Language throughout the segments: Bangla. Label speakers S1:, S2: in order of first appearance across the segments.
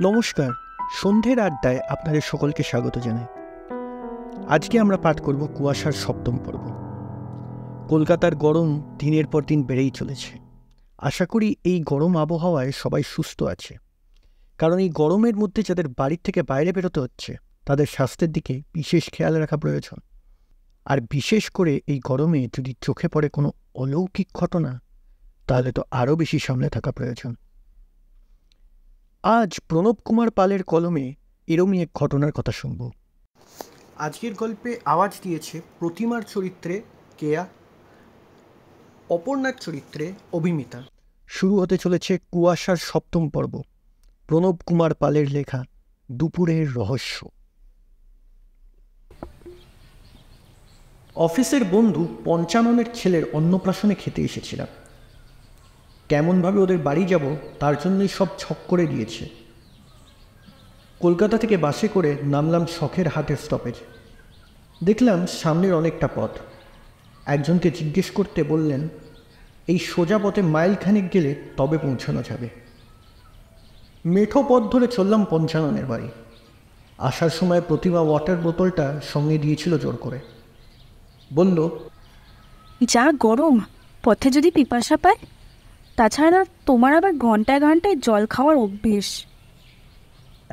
S1: নমস্কার, সন্ধ্যের আড্ডায় আপনাদের সকলকে স্বাগত জানাই। আজকে আমরা পাঠ করব কুয়াশার সপ্তম পর্ব। কলকাতার গরম দিনের পর দিন বেড়েই চলেছে। আশা করি এই গরম আবহাওয়ায় সবাই সুস্থ আছে, কারণ এই গরমের মধ্যে যাদের বাড়ির থেকে বাইরে বেরোতে হচ্ছে তাদের স্বাস্থ্যের দিকে বিশেষ খেয়াল রাখা প্রয়োজন। আর বিশেষ করে এই গরমে যদি চোখে পড়ে কোনো অলৌকিক ঘটনা, তাহলে তো আরও বেশি সামলে থাকা প্রয়োজন। আজ প্রণব কুমার পালের কলমে এরমই এক ঘটনার কথা শুনব। আজকের গল্পে আওয়াজ দিয়েছে প্রতিমার চরিত্রে কেয়া, অপর্ণার চরিত্রে অভিমিতা। শুরু হতে চলেছে কুয়াশার সপ্তম পর্ব, প্রণব কুমার পালের লেখা দুপুরের রহস্য। অফিসের বন্ধু পঞ্চাননের ছেলের অন্নপ্রাশনে খেতে এসেছিলাম। কেমনভাবে ওদের বাড়ি যাব তার জন্যই সব ছক করে দিয়েছে। কলকাতা থেকে বাসে করে নামলাম শখের হাটের স্টপেজ। দেখলাম সামনের অনেকটা পথ। একজনকে জিজ্ঞেস করতে বললেন, এই সোজা পথে মাইলখানেক গেলে তবে পৌঁছানো যাবে। মেঠো পথ ধরে চললাম পঞ্চাননের বাড়ি। আসার সময় প্রতিমা ওয়াটার বোতলটা সঙ্গে দিয়েছিল জোর করে। বলল,
S2: যা গরম, পথে যদি পিপাসা পায়। তাছাড়া তোমার আবার ঘন্টায় ঘন্টায় জল খাওয়ার অভ্যেস।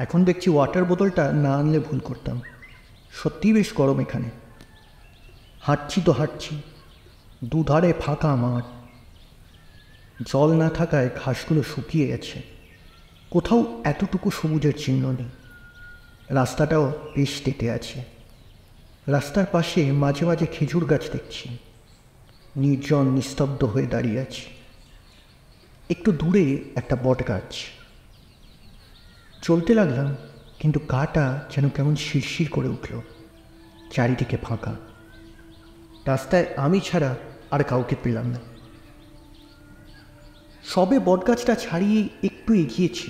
S1: এখন দেখছি ওয়াটার বোতলটা না আনলে ভুল করতাম। সত্যিই বেশ গরম এখানে। হাঁটছি তো হাঁটছি, দুধারে ফাঁকা মাঠ। জল না থাকায় ঘাসগুলো শুকিয়ে গেছে, কোথাও এতটুকু সবুজের চিহ্ন নেই। রাস্তাটাও বেশ তেতে আছে। রাস্তার পাশে মাঝে মাঝে খেজুর গাছ দেখছি, নির্জন নিস্তব্ধ হয়ে দাঁড়িয়ে আছে। একটু দূরে একটা বট গাছ। চলতে লাগলাম, কিন্তু গাটা যেন কেমন শিরশির করে উঠল। চারিদিকে ফাঁকা, রাস্তায় আমি ছাড়া আর কাউকে পেলাম না। সবে বটগাছটা ছাড়িয়ে একটু এগিয়েছি,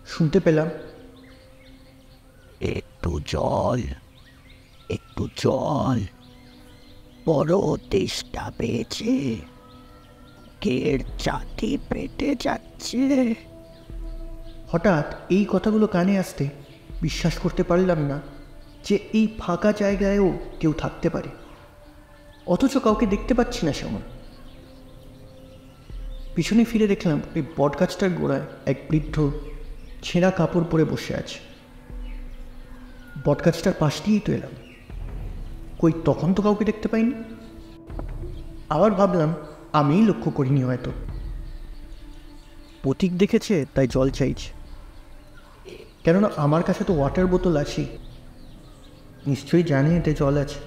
S1: শুনতে পেলাম,
S3: একটু জল, একটু জল, বড় তেষ্টা পেয়েছে, বুকের ছাতি পেটে যাচ্ছে।
S1: হঠাৎ এই কথাগুলো কানে আসতে বিশ্বাস করতে পারলাম না যে এই ফাঁকা জায়গায়ও কেউ থাকতে পারে, অথচ কাউকে দেখতে পাচ্ছি না সেমন। পিছনে ফিরে দেখলাম ওই বটগাছটার গোড়ায় এক বৃদ্ধ ছেঁড়া কাপড় পরে বসে আছে। বটগাছটার পাশ দিয়েই তো এলাম, কই তখন তো কাউকে দেখতে পাইনি। আবার ভাবলাম আমিই লক্ষ্য করিনি হয়তো। প্রতীক দেখেছে তাই জল চাইছে, কেননা আমার কাছে তো ওয়াটার বোতল আছে, নিশ্চয়ই জানে এতে জল আছে।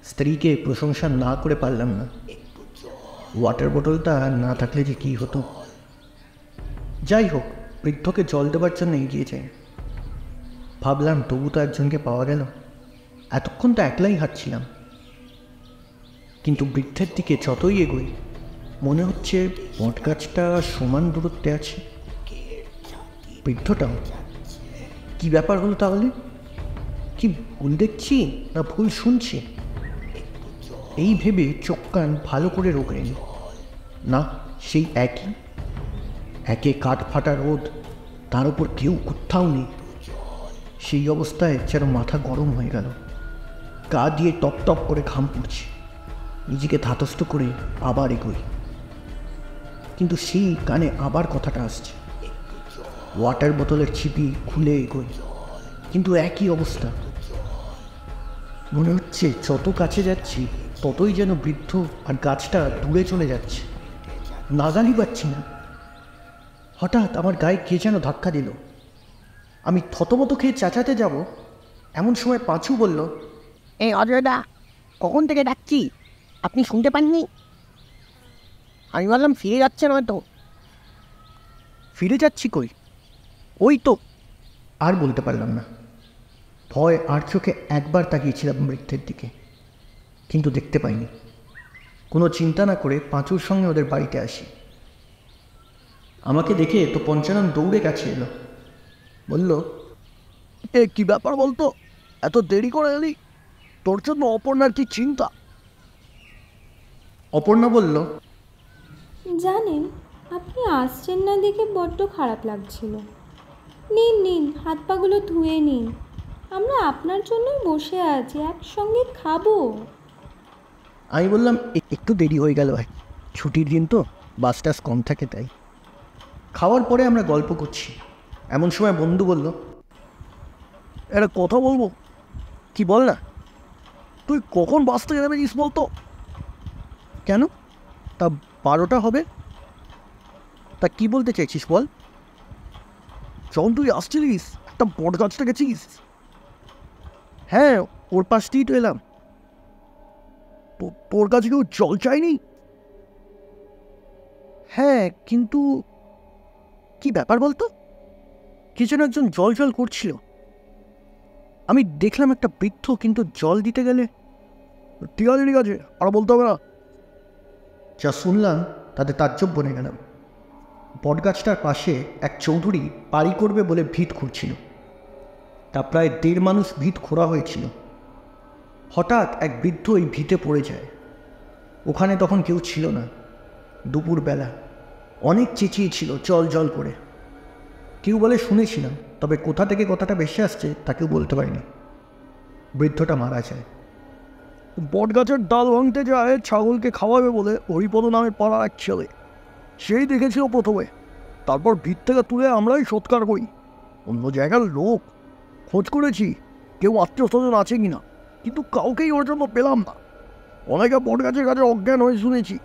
S1: স্ত্রীকে প্রশংসা না করে পারলাম না। ওয়াটার বোতলটা না থাকলে যে কী হতো। যাই হোক, বৃদ্ধকে জল দেবার জন্য এগিয়ে যাই। ভাবলাম তবু তো একজনকে পাওয়া গেল, এতক্ষণ তো একলাই হাঁটছিলাম। কিন্তু বৃদ্ধের দিকে যতই এগোই মনে হচ্ছে বটগাছটা সমান দূরত্বে আছে, বৃদ্ধটাও। কি ব্যাপার হলো তাহলে? কি ভুল দেখছি না ভুল শুনছি? এই ভেবে চোখ কান ভালো করে রোগড়েনি। না, সেই একই। একে কাঠ ফাটা রোদ, তার উপর কেউ কোথাও নেই। সেই অবস্থায় যেন মাথা গরম হয়ে গেল, গা দিয়ে টপ টপ করে ঘাম পড়ছে। নিজেকে ধাতস্থ করে আবার এগোই, কিন্তু সেই কানে আবার কথাটা আসছে। ওয়াটার বোতলের ছিপি খুলে এগোই, কিন্তু একই অবস্থা। মনে হচ্ছে যত কাছে যাচ্ছি ততই যেন বৃদ্ধ আর গাছটা দূরে চলে যাচ্ছে, নাগালই পাচ্ছি না। হঠাৎ আমার গায়ে কে যেন ধাক্কা দিল। আমি থতমত খেয়ে চেঁচাতে যাব, এমন সময় পাঁচু বলল,
S3: এই অজয়দা, কখন থেকে ডাকছি, আপনি শুনতে পাননি? আমি বললাম ফিরে যাচ্ছেন হয়তো।
S1: ফিরে যাচ্ছি কই? ওই তো। আর বলতে পারলাম না। ভয় আর চোখে একবার তাকিয়েছিলাম বৃদ্ধের দিকে, কিন্তু দেখতে পাইনি। কোনো চিন্তা না করে পাঁচুর সঙ্গে ওদের বাড়িতে আসি। আমাকে দেখে তো পঞ্চানন দৌড়ে কাছে এলো, বলল,
S4: এ কি ব্যাপার বলতো, এত দেরি করে এলি? তোর জন্য অপর্ণার কি চিন্তা?
S1: অপর্ণা বলল,
S5: জানেন, আপনি আসছেন না দেখে বড্ড খারাপ লাগছিল। নিন নিন, হাত পাগুলো ধুয়ে নিন। আমরা আপনার জন্যই বসে আছি, একসঙ্গে খাবো।
S1: আমি বললাম, একটু দেরি হয়ে গেল ভাই, ছুটির দিন তো, বাস টাস কম থাকে তাই। খাওয়ার পরে আমরা গল্প করছি, এমন সময় বন্ধু বলল,
S4: একটা কথা বলবো?
S1: কি বল না।
S4: তুই কখন বাস থেকে নেমেছিস বলতো?
S1: কেন? তা 12টা হবে। তা কি বলতে চাইছিস বল।
S4: যখন তুই আসছিলিস একটা বট গাছটা গেছিস।
S1: হ্যাঁ, ওর পাশ দিয়েই তো এলাম।
S4: তোর কাছে কেউ জল চাইনি?
S1: হ্যাঁ, কিন্তু কি ব্যাপার বলতো? কি যেন একজন জল জল করছিল। আমি দেখলাম একটা বৃদ্ধ, কিন্তু জল দিতে গেলে।
S4: ঠিক আছে, আর বলতে হবে না।
S1: যা শুনলাম তাতে তাজ্জব বনে গেলাম। বটগাছটার পাশে এক চৌধুরী পাড়ি করবে বলে ভিত খুঁড়ছিল। তা প্রায় 1.5 মানুষ ভিত খোঁড়া হয়েছিল। হঠাৎ এক বৃদ্ধ ওই ভিতে পড়ে যায়। ওখানে তখন কেউ ছিল না, দুপুরবেলা। অনেক চেঁচিয়েছিল জল জল করে। কেউ বলে শুনেছিলাম, তবে কোথা থেকে কথাটা ভেসে আসছে তা কেউ বলতে পারিনি। বৃদ্ধটা মারা যায়।
S4: বট গাছের ডাল ভাঙতে যায় ছাগলকে খাওয়াবে বলে হরিপদ নামের পাড়ার এক ছেলে, সেই দেখেছিল প্রথমে। তারপর ভিত থেকে তুলে আমরাই সৎকার করি। অন্য জায়গার লোক, খোঁজ করেছি কেউ আত্মীয় স্বজন আছে কিনা, কিন্তু কাউকেই ওর জন্য পেলাম না। অনেকে বট গাছের কাছে অজ্ঞান হয়ে শুনেছি,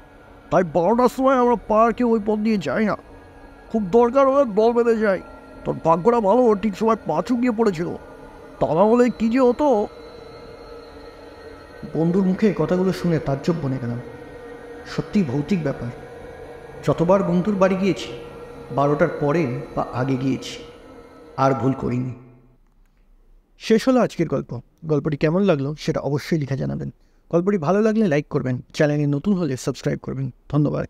S4: তাই 12টার সময় আমরা পার্কে ওই পথ দিয়ে যাই না। খুব দরকার হলে দল বেঁধে যাই। তোর ভাগ্যটা ভালো, ঠিক সময় পা চুকিয়ে পড়েছিল, তা না হলে কী যে হতো।
S1: বন্ধুর মুখে কথাগুলো শুনে তাজ্জব বনে গেলাম। সত্যি ভৌতিক ব্যাপার। যতবার বন্ধুর বাড়ি গিয়েছি, 12টার পরে বা আগে গিয়েছি, আর ভুল করিনি। শেষ হলো আজকের গল্প। গল্পটি কেমন লাগলো সেটা অবশ্যই লিখে জানাবেন। গল্পটি ভালো লাগলে লাইক করবেন, চ্যানেলে নতুন হলে সাবস্ক্রাইব করবেন। ধন্যবাদ।